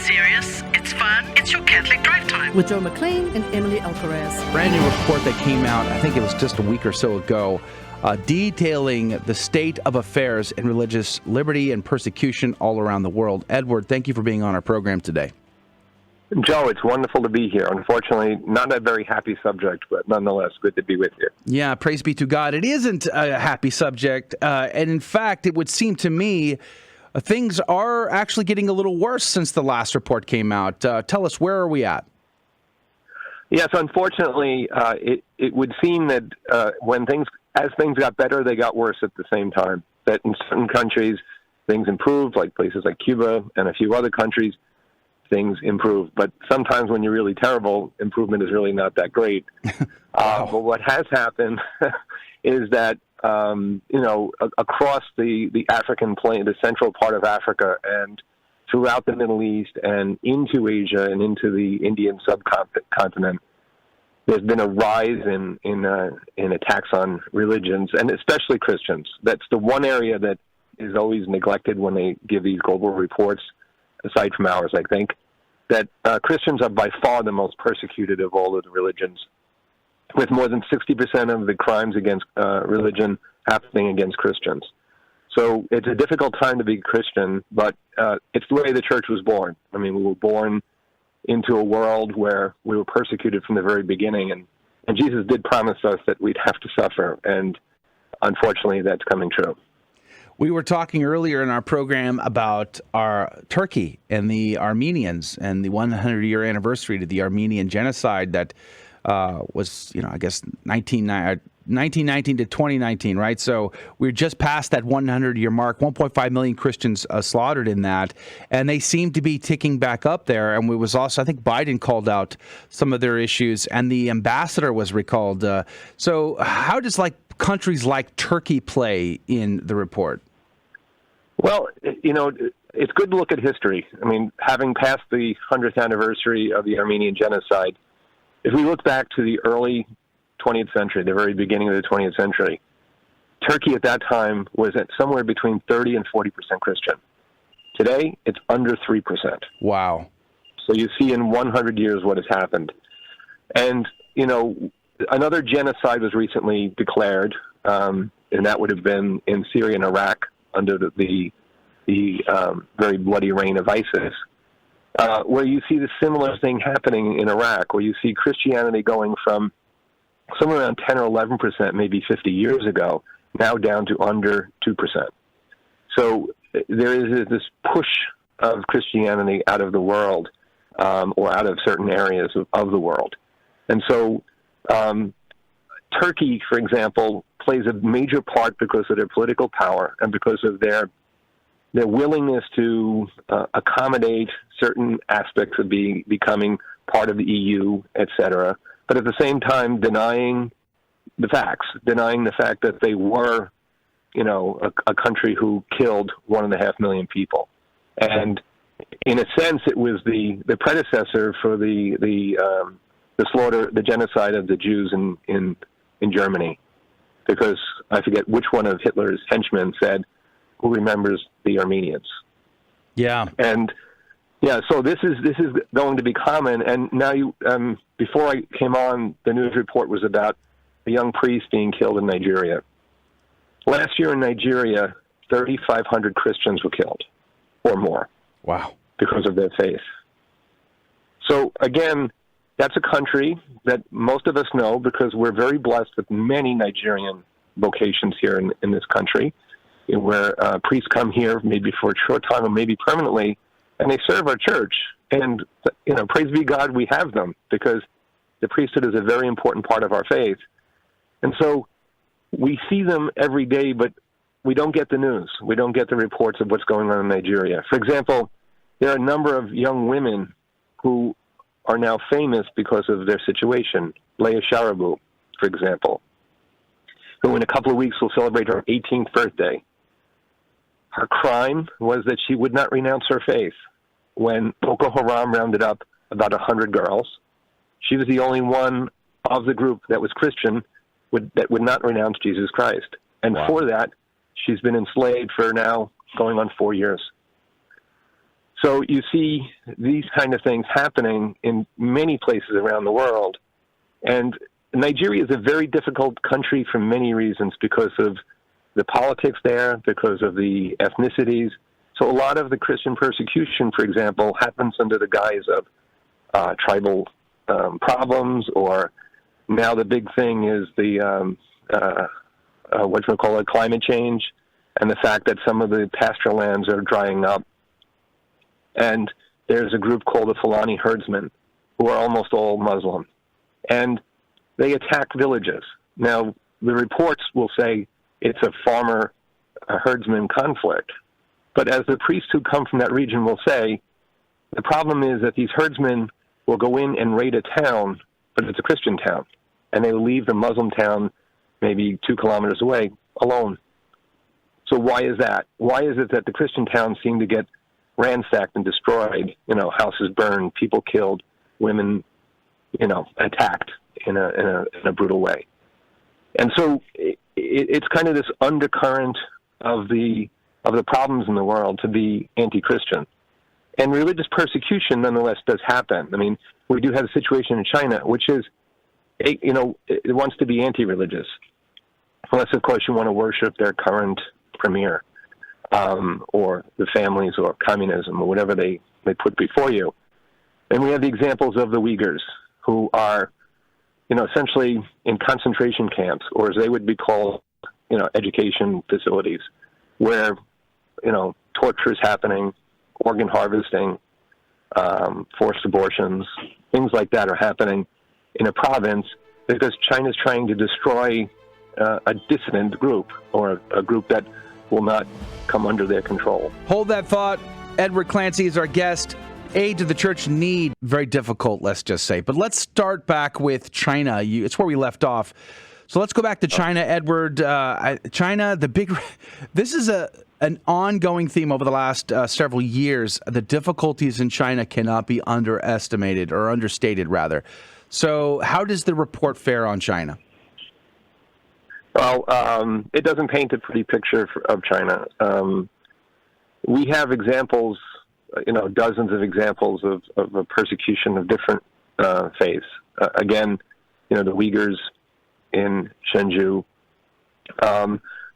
serious, it's fun, it's your Catholic Drive Time. With Joe McClane and EmilyiAlcaraz. Brand new report that came out, I think it was just a week or so ago, detailing the state of affairs in religious liberty and persecution all around the world. Edward, thank you for being on our program today. Joe, it's wonderful to be here. Unfortunately, not a very happy subject, but nonetheless, good to be with you. Yeah, praise be to God. It isn't a happy subject, and in fact, it would seem to me things are actually getting a little worse since the last report came out. Tell us, where are we at? Yes, unfortunately, it would seem that as things got better, they got worse at the same time. That in certain countries, things improved, like places like Cuba and a few other countries, things improve. But sometimes when you're really terrible, improvement is really not that great. Wow. But what has happened is that, across the African plain, the central part of Africa and throughout the Middle East and into Asia and into the Indian subcontinent, there's been a rise in attacks on religions, and especially Christians. That's the one area that is always neglected when they give these global reports, aside from ours, I think, that Christians are by far the most persecuted of all of the religions, with more than 60% of the crimes against religion happening against Christians. So it's a difficult time to be Christian, but it's the way the church was born. I mean, we were born into a world where we were persecuted from the very beginning, and Jesus did promise us that we'd have to suffer, and unfortunately that's coming true. We were talking earlier in our program about our Turkey and the Armenians and the 100-year anniversary to the Armenian genocide that was, I guess, 1919 to 2019, right? So we're just past that 100-year mark, 1.5 million Christians slaughtered in that, and they seem to be ticking back up there. And we was also, I think Biden called out some of their issues, and the ambassador was recalled. So how does countries like Turkey play in the report? Well, it's good to look at history. I mean, having passed the 100th anniversary of the Armenian genocide, if we look back to the early 20th century, the very beginning of the 20th century, Turkey at that time was at somewhere between 30 and 40% Christian. Today, it's under 3%. Wow. So you see in 100 years what has happened. And, another genocide was recently declared, and that would have been in Syria and Iraq under the very bloody reign of ISIS, where you see the similar thing happening in Iraq, where you see Christianity going from somewhere around 10 or 11%, maybe 50 years ago, now down to under 2%. So there is this push of Christianity out of the world, or out of certain areas of the world. And so Turkey, for example, plays a major part because of their political power and because of their willingness to accommodate certain aspects of becoming part of the EU, et cetera, but at the same time denying the fact that they were, a country who killed 1.5 million people. And in a sense, it was the predecessor for the slaughter, the genocide of the Jews in Germany, because I forget which one of Hitler's henchmen said, "Who remembers the Armenians?" Yeah. And so this is going to be common. And now before I came on, the news report was about a young priest being killed in Nigeria. Last year in Nigeria, 3,500 Christians were killed or more. Wow. Because of their faith. So again, that's a country that most of us know because we're very blessed with many Nigerian vocations here in this country, where priests come here maybe for a short time or maybe permanently, and they serve our church. And, praise be God, we have them because the priesthood is a very important part of our faith. And so we see them every day, but we don't get the news. We don't get the reports of what's going on in Nigeria. For example, there are a number of young women who are now famous because of their situation. Leah Sharibu, for example, who in a couple of weeks will celebrate her 18th birthday. Her crime was that she would not renounce her faith. When Boko Haram rounded up about 100 girls, she was the only one of the group that was Christian that would not renounce Jesus Christ. And Wow. For that, she's been enslaved for now going on 4 years. So you see these kind of things happening in many places around the world. And Nigeria is a very difficult country for many reasons because of the politics there, because of the ethnicities. So a lot of the Christian persecution, for example, happens under the guise of tribal problems, or now the big thing is the, climate change, and the fact that some of the pasture lands are drying up. And there's a group called the Fulani herdsmen, who are almost all Muslim. And they attack villages. Now, the reports will say it's a farmer-herdsman conflict. But as the priests who come from that region will say, the problem is that these herdsmen will go in and raid a town, but it's a Christian town. And they will leave the Muslim town maybe 2 kilometers away alone. So why is that? Why is it that the Christian towns seem to get ransacked and destroyed, houses burned, people killed, women, attacked in a brutal way? And so it's kind of this undercurrent of the problems in the world to be anti-Christian. And religious persecution, nonetheless, does happen. I mean, we do have a situation in China, which is, it wants to be anti-religious, unless, of course, you want to worship their current premier, or the families, or communism, or whatever they put before you. And we have the examples of the Uyghurs, who are, essentially in concentration camps, or as they would be called, education facilities, where, torture is happening, organ harvesting, forced abortions, things like that are happening in a province because China's trying to destroy a dissident group, or a group that will not come under their control. Hold that thought. Edward Clancy is our guest. Aid to the church need, very difficult, let's just say. But let's start back with China. It's where we left off. So let's go back to China, Edward. China, this is an ongoing theme over the last several years. The difficulties in China cannot be underestimated, or understated, rather. So how does the report fare on China? Well, it doesn't paint a pretty picture of China. We have examples, dozens of examples of persecution of different faiths. Again, the Uyghurs in Zhenjiang,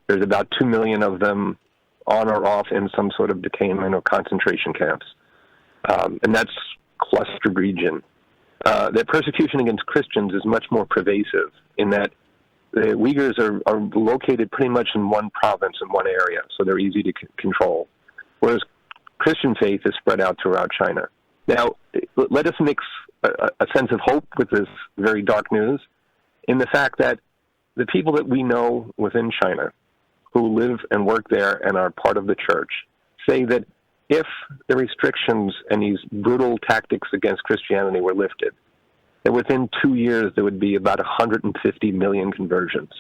there's about 2 million of them on or off in some sort of detainment or concentration camps. And that's clustered region. The persecution against Christians is much more pervasive in that the Uyghurs are located pretty much in one province, in one area, so they're easy to control, whereas Christian faith is spread out throughout China. Now, let us mix a sense of hope with this very dark news in the fact that the people that we know within China who live and work there and are part of the church say that if the restrictions and these brutal tactics against Christianity were lifted, that within 2 years there would be about 150 million conversions.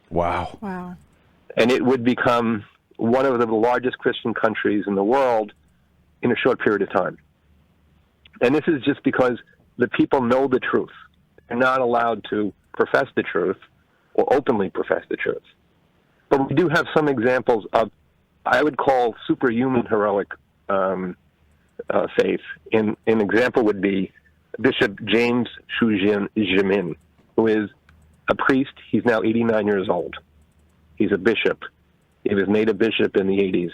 Wow. And it would become one of the largest Christian countries in the world in a short period of time. And this is just because the people know the truth. They're not allowed to profess the truth or openly profess the truth. But we do have some examples of, I would call, superhuman heroic faith. An example would be Bishop James Jimin, who is a priest. He's now 89 years old. He's a bishop. He was made a bishop in the 80s.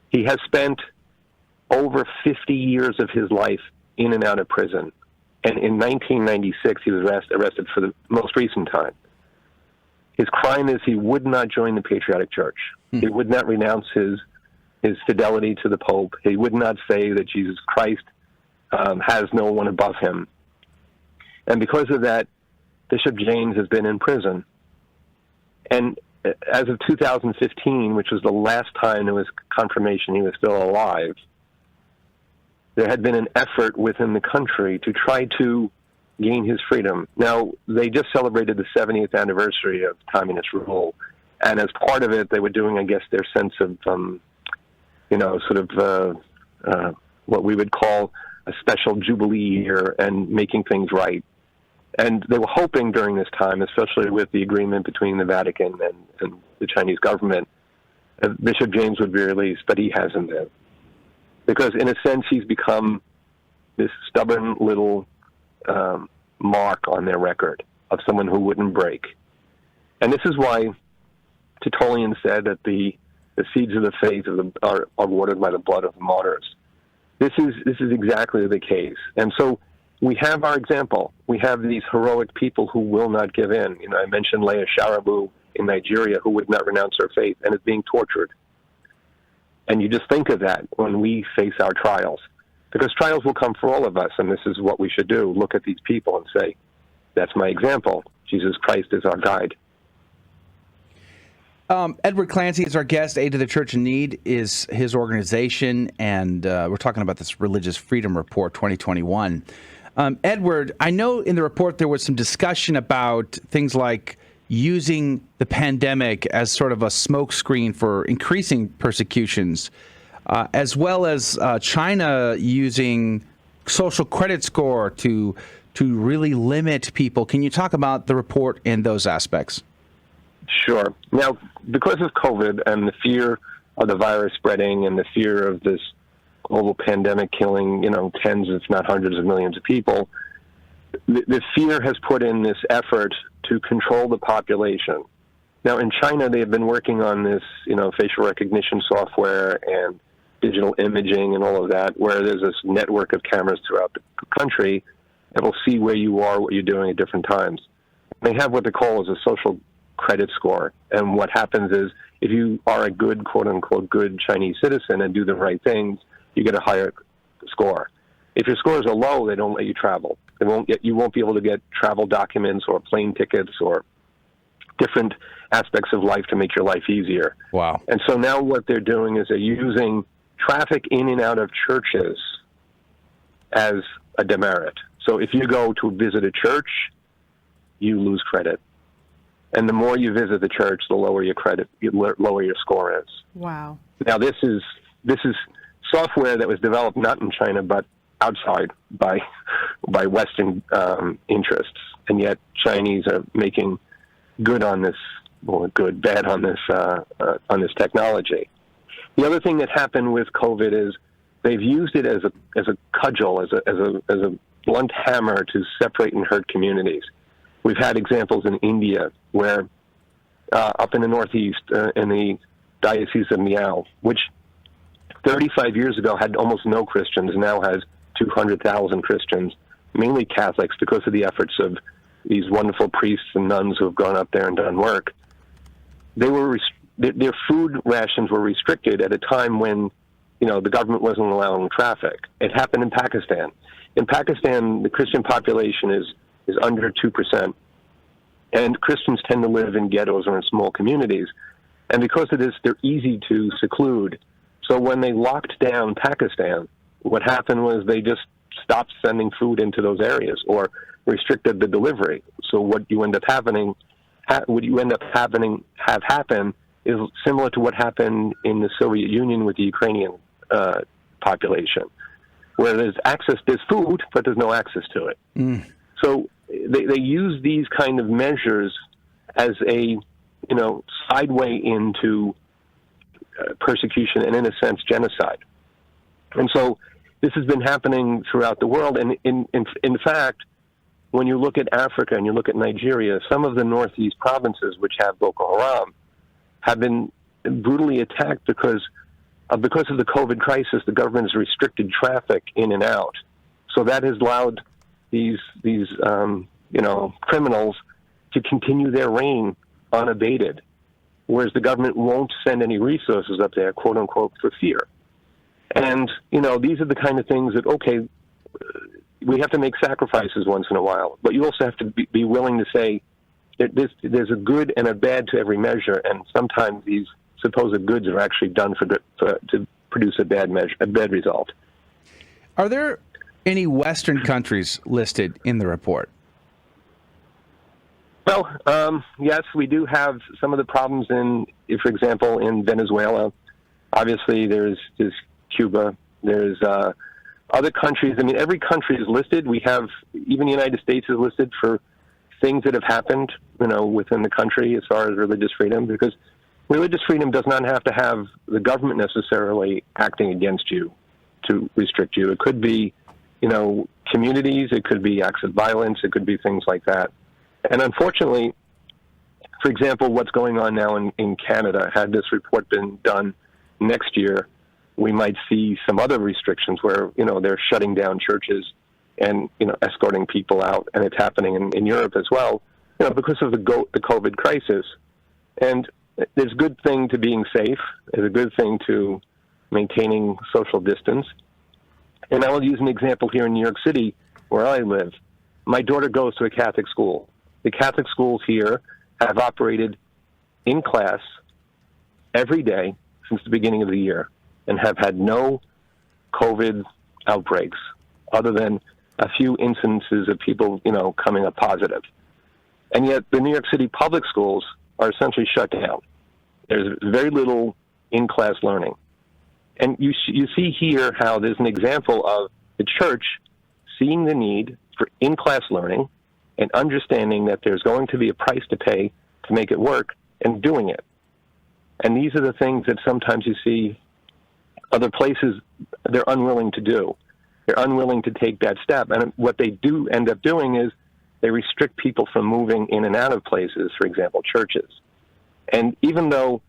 He has spent over 50 years of his life in and out of prison. And in 1996, he was arrested for the most recent time. His crime is he would not join the Patriotic Church. He would not renounce his fidelity to the Pope. He would not say that Jesus Christ has no one above him. And because of that, Bishop James has been in prison. And as of 2015, which was the last time there was confirmation he was still alive, there had been an effort within the country to try to gain his freedom. Now, they just celebrated the 70th anniversary of communist rule, and as part of it, they were doing, I guess, their sense of, what we would call a special jubilee year and making things right. And they were hoping during this time, especially with the agreement between the Vatican and the Chinese government, Bishop James would be released, but he hasn't been. because in a sense he's become this stubborn little mark on their record of someone who wouldn't break. And this is why Tertullian said that the seeds of the faith are watered by the blood of the martyrs. This is exactly the case. And so we have our example. We have these heroic people who will not give in. You know, I mentioned Leah Sharibu in Nigeria, who would not renounce her faith and is being tortured. And you just think of that when we face our trials, because trials will come for all of us, and this is what we should do. Look at these people and say, that's my example. Jesus Christ is our guide. Edward Clancy is our guest. Aid to the Church in Need is his organization, and we're talking about this Religious Freedom Report 2021. Edward, I know in the report there was some discussion about things like using the pandemic as sort of a smokescreen for increasing persecutions, as well as China using social credit score to really limit people. Can you talk about the report in those aspects? Sure. Now, because of COVID and the fear of the virus spreading and the fear of this global pandemic killing, tens, if not hundreds of millions of people, the fear has put in this effort to control the population. Now, in China, they have been working on this, facial recognition software and digital imaging and all of that, where there's this network of cameras throughout the country that will see where you are, what you're doing at different times. They have what they call as a social credit score. And what happens is if you are a good, quote-unquote, good Chinese citizen and do the right things, you get a higher score. If your scores are low, they don't let you travel. You won't be able to get travel documents or plane tickets or different aspects of life to make your life easier. Wow. And so now what they're doing is they're using traffic in and out of churches as a demerit. So if you go to visit a church, you lose credit. And the more you visit the church, the lower your credit, lower your score is. Wow. Now this is software that was developed not in China but outside by Western interests, and yet Chinese are making good on this, or bad on this technology. The other thing that happened with COVID is they've used it as a cudgel, as a blunt hammer to separate and hurt communities. We've had examples in India where up in the Northeast, in the Diocese of Miao, which 35 years ago had almost no Christians, now has 200,000 Christians, mainly Catholics, because of the efforts of these wonderful priests and nuns who have gone up there and done work. Their food rations were restricted at a time when, the government wasn't allowing traffic. It happened in Pakistan. In Pakistan, the Christian population is under 2%. And Christians tend to live in ghettos or in small communities. And because of this, they're easy to seclude. So when they locked down Pakistan, what happened was they just stopped sending food into those areas or restricted the delivery. So what you end up having is similar to what happened in the Soviet Union with the Ukrainian population, where there's food, but there's no access to it. Mm. So they use these kind of measures as a, sideway into persecution and, in a sense, genocide. And so this has been happening throughout the world. And in fact, when you look at Africa and you look at Nigeria, some of the northeast provinces which have Boko Haram have been brutally attacked because of the COVID crisis. The government has restricted traffic in and out. So that has allowed these criminals to continue their reign unabated, whereas the government won't send any resources up there, quote unquote, for fear. And, these are the kind of things that, okay, we have to make sacrifices once in a while, but you also have to be willing to say that there's a good and a bad to every measure, and sometimes these supposed goods are actually done to produce a bad result. Are there any Western countries listed in the report? Well, yes, we do have some of the problems for example, in Venezuela. Obviously, there's Cuba. There's other countries. I mean, every country is listed. We have, even the United States is listed for things that have happened, within the country as far as religious freedom, because religious freedom does not have to have the government necessarily acting against you. to restrict you. It could be, communities. It could be acts of violence. It could be things like that. And unfortunately, for example, what's going on now in Canada, had this report been done next year, we might see some other restrictions where, they're shutting down churches and, escorting people out. And it's happening in Europe as well, because of the COVID crisis. And there's a good thing to being safe. There's a good thing to maintaining social distance. And I will use an example here in New York City, where I live. My daughter goes to a Catholic school. The Catholic schools here have operated in class every day since the beginning of the year and have had no COVID outbreaks other than a few instances of people, coming up positive. And yet the New York City public schools are essentially shut down. There's very little in-class learning. And you see here how there's an example of the church seeing the need for in-class learning and understanding that there's going to be a price to pay to make it work and doing it. And these are the things that sometimes you see other places, they're unwilling to do. They're unwilling to take that step. And what they do end up doing is they restrict people from moving in and out of places, for example, churches. And even though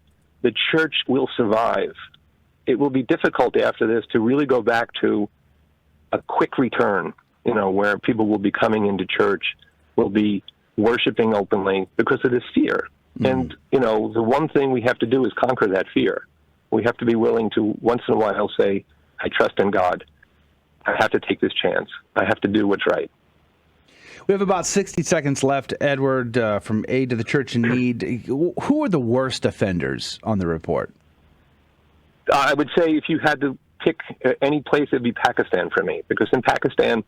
the church will survive, it will be difficult after this to really go back to a quick return, where people will be coming into church, will be worshiping openly because of this fear. And, the one thing we have to do is conquer that fear. We have to be willing to once in a while say, I trust in God. I have to take this chance. I have to do what's right. We have about 60 seconds left, Edward, from Aid to the Church in Need. Who are the worst offenders on the report? I would say if you had to pick any place, it'd be Pakistan for me, because in Pakistan,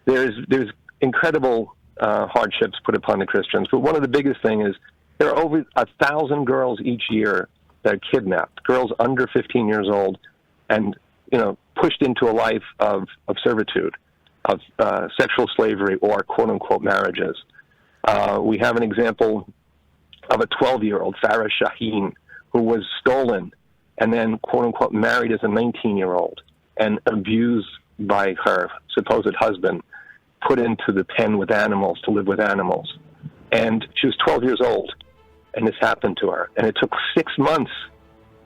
there's incredible hardships put upon the Christians. But one of the biggest things is there are over 1,000 girls each year that are kidnapped, girls under 15 years old, and pushed into a life of servitude, of sexual slavery or quote-unquote marriages. We have an example of a 12-year-old, Farah Shaheen, who was stolen and then quote-unquote married as a 19-year-old and abused by her supposed husband, put into the pen with animals to live with animals. And she was 12 years old, and this happened to her. And it took 6 months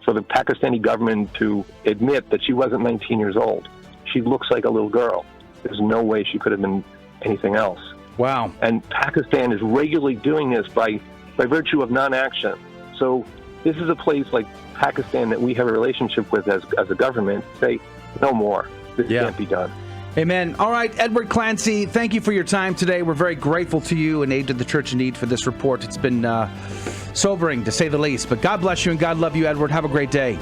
for the Pakistani government to admit that she wasn't 19 years old. She looks like a little girl. There's no way she could have been anything else. Wow. And Pakistan is regularly doing this by virtue of non-action. So this is a place like Pakistan that we have a relationship with as a government. Say, no more. This can't be done. Amen. All right, Edward Clancy, thank you for your time today. We're very grateful to you and Aid to the Church in Need for this report. It's been sobering, to say the least. But God bless you and God love you, Edward. Have a great day.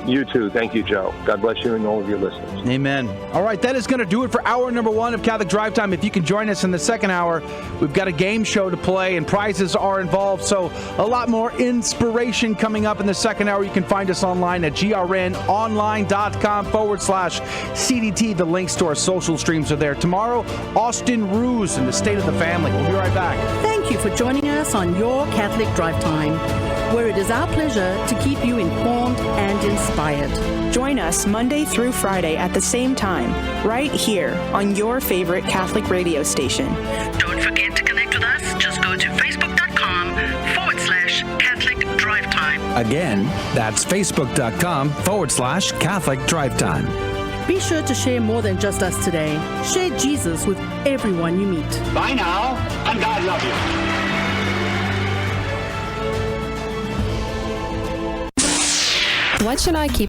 You too. Thank you, Joe. God bless you and all of your listeners. Amen. All right, that is going to do it for hour number 1 of Catholic Drive Time. If you can join us in the second hour, we've got a game show to play and prizes are involved. So a lot more inspiration coming up in the second hour. You can find us online at grnonline.com/CDT. The links to our social streams are there. Tomorrow, Austin Ruse and the State of the Family. We'll be right back. Thank you for joining us on Your Catholic Drive Time, where it is our pleasure to keep you informed and inspired. Join us Monday through Friday at the same time, right here on your favorite Catholic radio station. Don't forget to connect with us. Just go to facebook.com/Catholic Drive Time. Again, that's facebook.com/Catholic Drive Time. Be sure to share more than just us today. Share Jesus with everyone you meet. Bye now, and God love you. What should I keep